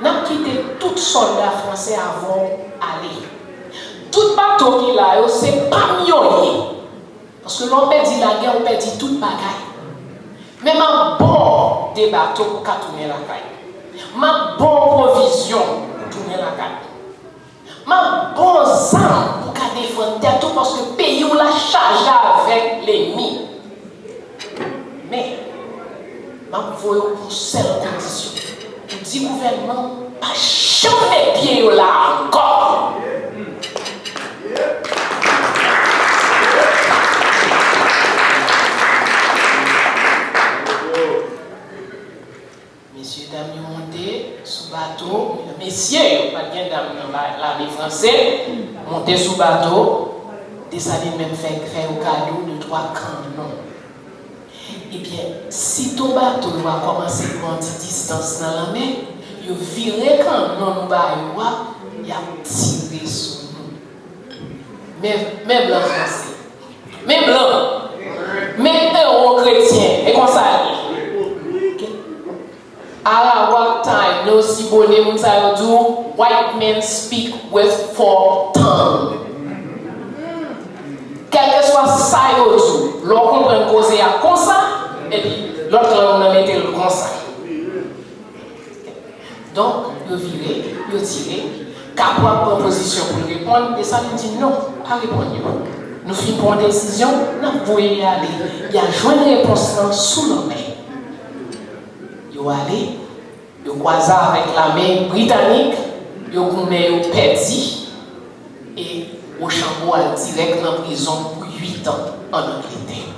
N'a quitté tout soldat français avant aller. Tout bateau qui là, c'est pas mieux. Parce que l'on perdit la guerre, on perdit toute bagaille. Même un bon des bateaux pour tourner la caille. Ma bonne provision pour tourner la caille. Ma bonne arme pour défendre tout parce que le pays l'a chargé avec l'ennemi. Mais, ma voyons pour seule condition. Pour dire gouvernement, pas jamais pied là encore. Messieurs, dames, montez sous bateau. Messieurs, pas de dames dans l'armée française, montez sous bateau. Descendez même faire au cadeau de 3 canons. Eh bien, si ton bateau va commencer à prendre distance dans la mer, il virer quand non il y a tiré sur nous. Même blanc français, même blanc, même héros chrétien, et comme ça. À what time, no si bonnet, white men speak with 4 tongues. Quel que soit ça, l'on comprend causer à comme ça, et puis l'autre on a mis le comme ça. Donc, il viré, il tiré, qu'après une proposition pour répondre, et ça nous dit non, pas répondre. Nous faisons une décision, nous pouvons y aller. Il y a une réponse sous nos mains. Il va aller, il croise avec l'armée britannique, il a perdu, et au chambeau direct dans la prison pour 8 ans en Angleterre.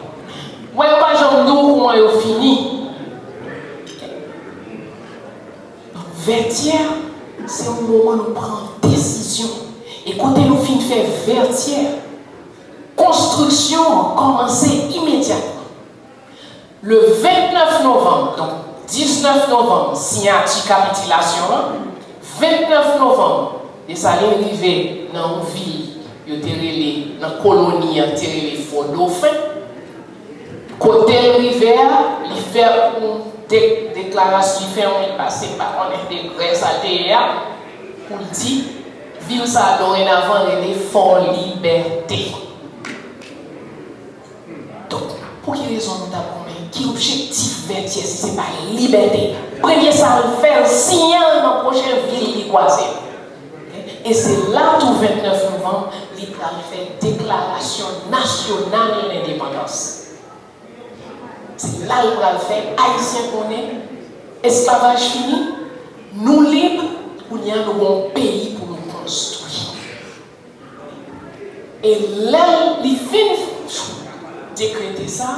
Ouais, pas j'en nous comment il fini. Vertière, c'est un moment où nous prenons décision. Et quand nous finissons de faire vertière, construction a commencé immédiatement. Le 29 novembre, donc 19 novembre, signature capitulation, 29 novembre, les alliés arrivés dans une ville, dans la colonie, les Fort Dauphin. Côté rivière, il fait une déclaration, il fait un passé par un décret ATR pour dire ville ça dorénavant est Fort Liberté. Donc, pour quelle raison nous avons qui objectif vertier si ce n'est pas liberté? Premier, ça le fait signer dans la prochaine ville qui croise. Et c'est là tout 29 novembre, il fait déclaration nationale de l'indépendance. C'est là qu'il va faire haïtien qu'on est, esclavage fini, nous libres, ou il y a un bon pays pour nous construire. Et là, il finit décréter ça,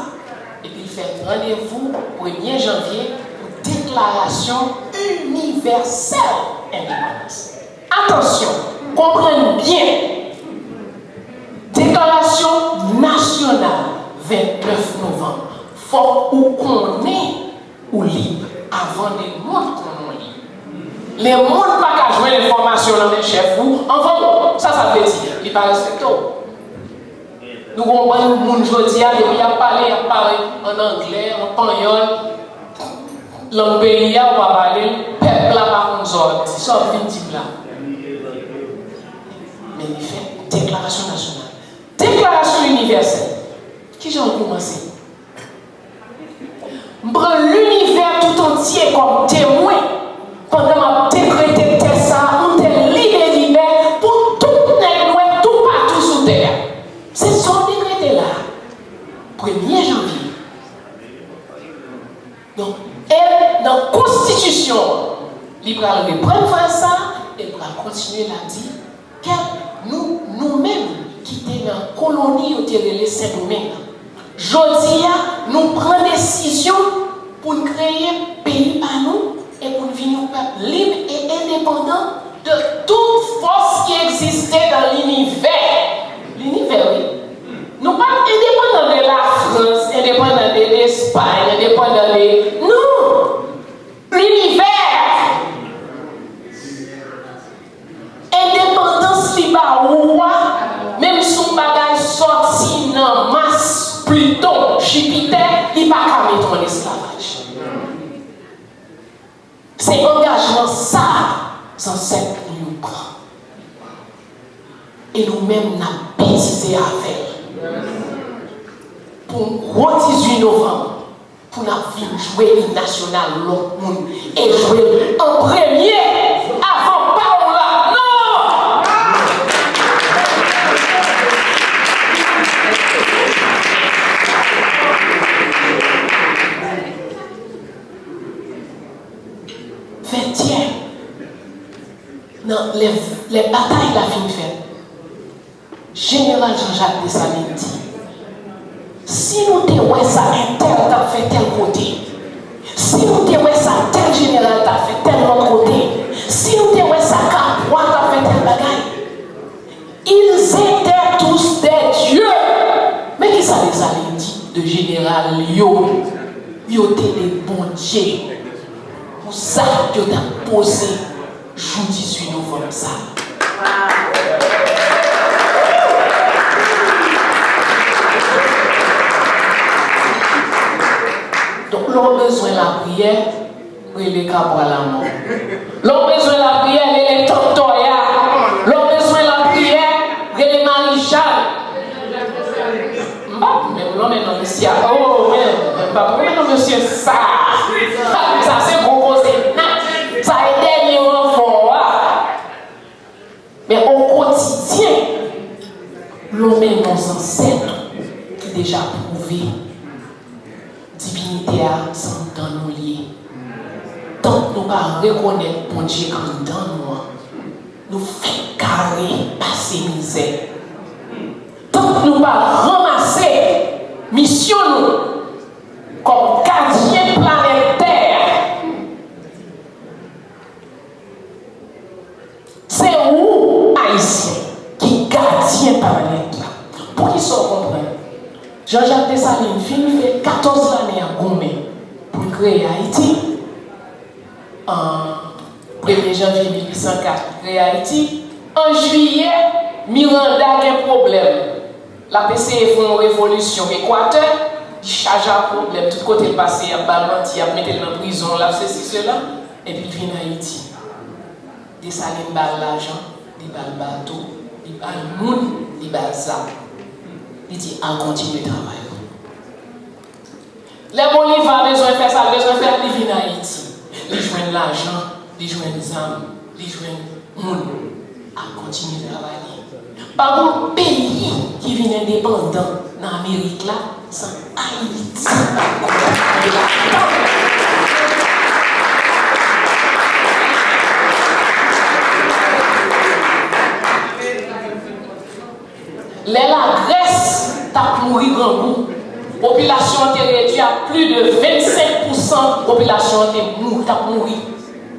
et puis il fait rendez-vous 1er janvier pour déclaration universelle indépendance. Attention, comprenez bien, déclaration nationale 29 novembre. Faut ou qu'on est ou libre avant les mondes qu'on est libre. Les mondes pas qu'à jouer l'information dans les chefs ou enfin ça veut dire il pas respecté. Nous comprenons le monde aujourd'hui depuis à parler en anglais, en espagnol, langue pays on va parler peuple là par contre ça vient type là. Mais il fait déclaration nationale, déclaration universelle. Qui j'en commencé? Prends l'univers tout entier comme témoin pendant ma décrété ça, on te libère pour tout le tout partout sur terre. C'est son décrété là, 1er janvier. Donc, elle, dans la Constitution, il va reprendre ça et va continuer à dire que nous-mêmes, qui sommes dans la colonie au les Saint-Domingue, aujourd'hui, nous prenons décision pour créer un pays à nous et pour devenir un peuple libre et indépendant de toute force qui existait dans l'univers. L'univers, oui. Nous ne sommes pas indépendants de la France, indépendants de l'Espagne, indépendants de... Non! L'univers! Indépendance libre, roi, même son bagage sort en esclavage. C'est engagement ça, sans cette nous prend. Et nous-mêmes, nous avons bêtisé avec. Pour le 18 novembre, pour nous jouer l'hymne national, l'autre monde, et jouer en premier, avant Paola. Non! 20e. Non, les batailles la fin fait. Général Jean-Jacques Dessalines dit, si nous te ça, un tel t'a fait tel côté. Si nous te ça, tel général t'a fait tel autre côté. Si nous te ça, Capois t'a fait tel bagaille. Ils étaient tous des dieux. Mais qui ça les a dit de général Yo? Yo étaient des bons dieux. Pour ça, Dieu t'a posé jour 18 novembre ça. Donc, l'on a besoin de la prière, les cabres à la mort. L'on a besoin de la prière, les tontoya. L'on a besoin de la prière, les maréchal. Mais l'on est dans le ciel. Oh, mais pas pour nous, monsieur, ça. Ça, c'est gros cause. Ça a été mis en fort. Mais au quotidien, l'on met nos ancêtres qui déjà prouvé. Divinité à sans dans nos liés. Tant que nous ne reconnaissons bon Dieu comme dans nous fait carré passer misère. Tant que nous ne ramasser mission nous comme gardien planétaire. C'est où Haïtien qui gardien planétaire. Pour qu'ils soient compris. Jean-Jacques Dessalines fait 14 années à Gomé pour créer Haïti. En 1er janvier 1804, pour créer Haïti. En juillet, Miranda a un problème. La PCE fait une révolution Équateur, il charge un problème. Tout côté passé, il y a Balmanti, il y a mis en prison, là, ceci, cela. Et puis il vient en Haïti. Dessalines balle l'argent, il balle bateau, il balle le monde, il balle ça. Il dit, on continue de travailler. Les Bolivars ont besoin de faire ça, besoin de faire des vies en Haïti. Ils jouent l'argent, ils jouent les âmes, ils jouent le monde. On continue de travailler. Par un pays qui vient indépendant dans l'Amérique, là, c'est Haïti. La Grèce t'a mouru grand goût. Population est réduite à plus de 25%. Population est mouru, t'a mouru.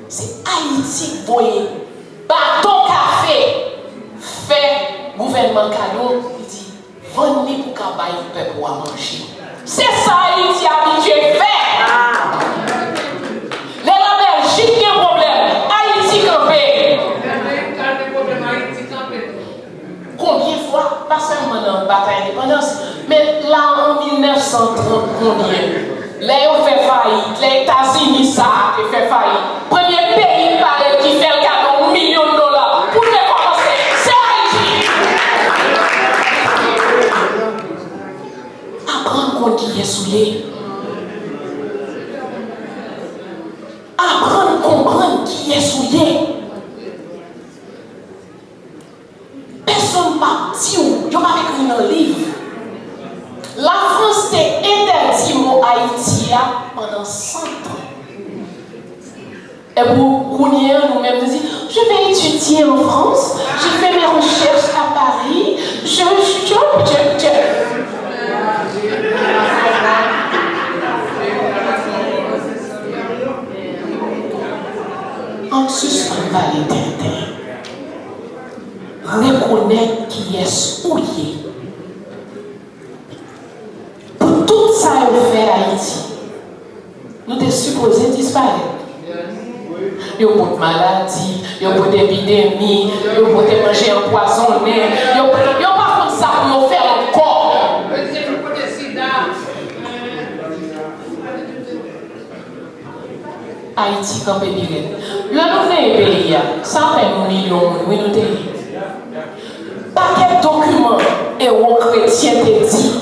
C'est Haïti qui voyait. Bateau café fait gouvernement cadeau. Il dit vendez pour cabaye peuple à manger. C'est ça Haïti habitué fait. Les la Belgique qui a un problème. Haïti campé. Combien de fois, pas seulement dans la bataille d'indépendance, mais là en 1930, combien? Là, on fait faillite, les États-Unis, ça a fait faillite. Premier pays qui fait le cadeau, $1 million. Pour les commencer, c'est Haïti. Apprendre compte qui est souillé. Apprendre comprendre qui est souillé. Personne ne m'a dit, je m'avais écrit dans le livre. La France s'est interdit au Haïti pendant 100 ans. Et pour nous-mêmes, nous disons, je vais étudier en France, je fais mes recherches à Paris, En suspens les Tintin. Reconnaître qui est souillé. Pour tout ça, on fait Haïti. Nous sommes supposés disparaître. Il y a beaucoup de maladies, il y a beaucoup d'épidémies, il y a beaucoup de manger empoisonné, il y a pas comme ça pour nous faire encore. Haïti campé direct. Le nouveau pays, ça fait un million, oui, nous t'ai dit. Paquet de documents et aux chrétiens te dit.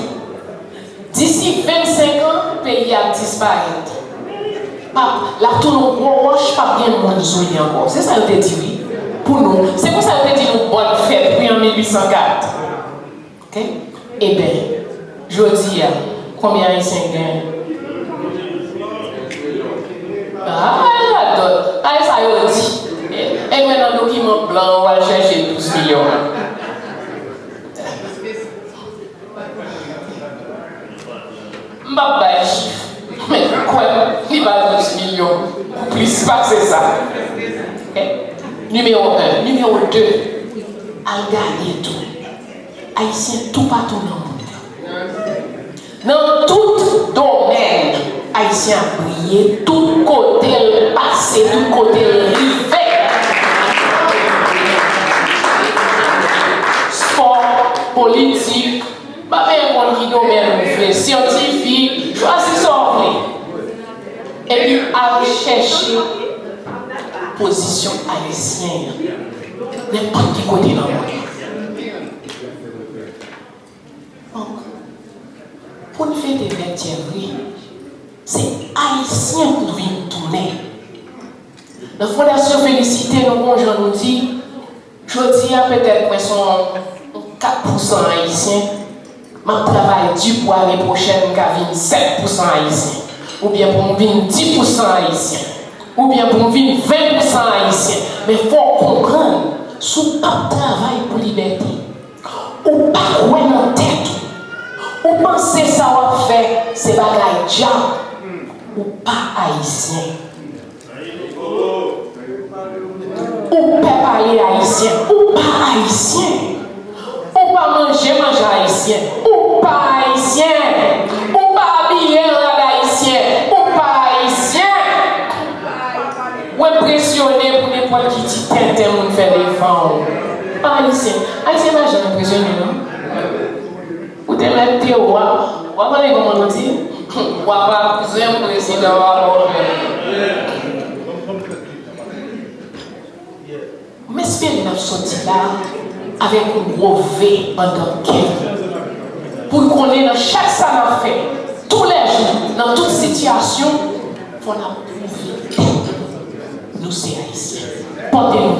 D'ici 25 ans, le pays a disparu. La tout nous roche, pas bien de monde joué encore. C'est ça que je te dis, oui. Pour nous, c'est pour ça que je te dis nous bonne fête, puis en 1804. Ok? Eh bien, je dis, combien ils sont gagnés? Ah, d'autres. Ah, ça y est dit. Et maintenant, le document blanc, on va chercher 12 millions. Je ne vais pas faire chiffre. Mais quoi? Il va 12 millions. Plus pas c'est ça. Okay? Numéro 1. Numéro 2. À gagner tout. Haïtien tout partout dans le monde. Dans tout domaine, Haïtien a brillé. Tout côté le passé, tout côté le rivé. Sport, politique, pas bien qui domaine, scientifique, choisissez son et puis aller chercher position haïtienne n'importe qui côté dans le monde. Donc, pour nous faire des vêtements, c'est haïtien pour venir tourner. La Fondation Félicité, nous conjoints nous dit, je dis peut-être que sont 4% haïtiens, mais je travaille du pour l'année prochaine, qui a 7% haïtiens. Ou bien pour nous venir 10% haïtiens, ou bien pour nous venir 20% haïtiens. Mais il faut comprendre, sous pas travail pour liberté, ou pas quoi dans tête, ou penser ça va faire, c'est bagaille diable, ou pas haïtien. Ou peut parler haïtien, ou pas haïtien. Ou pas manger haïtien, ou pas haïtien. Ou pas habiller haïtien, ou pas haïtien. Ou impressionné pour n'importe qui dit tête, on fait des vents. Pas haïtien. Haïtien n'a jamais impressionné, non? Ou te mettre tes rois, ou comment on dit? Ou pas un président. Mais j'espère que nous sorti là avec un gros V en tant que pour qu'on ait dans chaque salle à faire, tous les jours, dans toute situation, pour nous prouver nous c'est haïtiens. Portez-nous.